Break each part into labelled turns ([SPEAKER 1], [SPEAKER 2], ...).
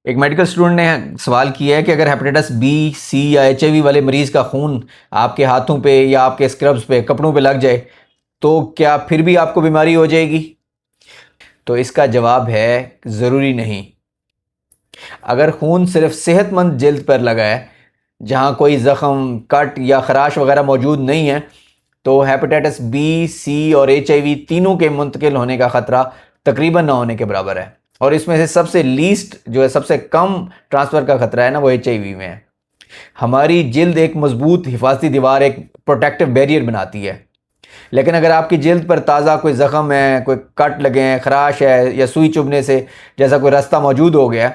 [SPEAKER 1] ایک medical student نے سوال کیا ہے کہ اگر ہیپیٹائٹس بی سی یا ایچ آئی وی والے مریض کا خون آپ کے ہاتھوں پہ یا آپ کے اسکربز پہ کپڑوں پہ لگ جائے تو کیا پھر بھی آپ کو بیماری ہو جائے گی؟ تو اس کا جواب ہے ضروری نہیں۔ اگر خون صرف صحت مند جلد پر لگا ہے جہاں کوئی زخم، کٹ یا خراش وغیرہ موجود نہیں ہے تو ہیپیٹائٹس بی، سی اور ایچ آئی وی تینوں کے منتقل ہونے کا خطرہ تقریباً نہ ہونے کے برابر ہے، اور اس میں سے سب سے لیسٹ جو ہے، سب سے کم ٹرانسفر کا خطرہ ہے نا، وہ ایچ آئی وی میں ہے۔ ہماری جلد ایک مضبوط حفاظتی دیوار، ایک پروٹیکٹیو بیریئر بناتی ہے، لیکن اگر آپ کی جلد پر تازہ کوئی زخم ہے، کوئی کٹ لگے ہیں، خراش ہے یا سوئی چبھنے سے جیسا کوئی راستہ موجود ہو گیا،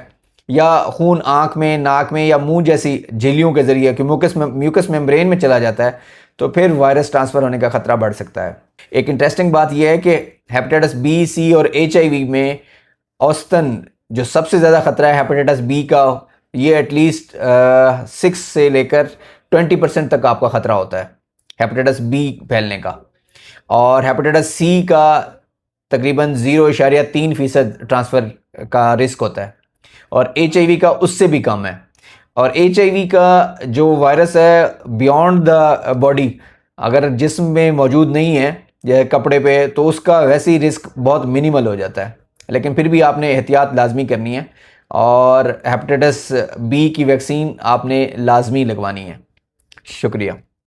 [SPEAKER 1] یا خون آنکھ میں، ناک میں یا منہ جیسی جھلیوں کے ذریعے کہ میوکس میمبرین میں چلا جاتا ہے تو پھر وائرس ٹرانسفر ہونے کا خطرہ بڑھ سکتا ہے۔ ایک انٹرسٹنگ بات یہ ہے کہ ہیپیٹائٹس بی، سی اور ایچ آئی وی میں اوسطاً جو سب سے زیادہ خطرہ ہے ہیپیٹائٹس بی کا، یہ ایٹ لیسٹ 6 سے لے کر 20% تک آپ کا خطرہ ہوتا ہے ہیپیٹائٹس بی پھیلنے کا، اور ہیپیٹائٹس سی کا تقریباً 0.3% ٹرانسفر کا رسک ہوتا ہے، اور ایچ آئی وی کا اس سے بھی کم ہے۔ اور ایچ آئی وی کا جو وائرس ہے بیونڈ دا باڈی، اگر جسم میں موجود نہیں ہے یا کپڑے پہ، تو اس کا ویسے ہی رسک بہت منیمل ہو جاتا ہے، لیکن پھر بھی آپ نے احتیاط لازمی کرنی ہے، اور ہیپیٹائٹس بی کی ویکسین آپ نے لازمی لگوانی ہے۔ شکریہ۔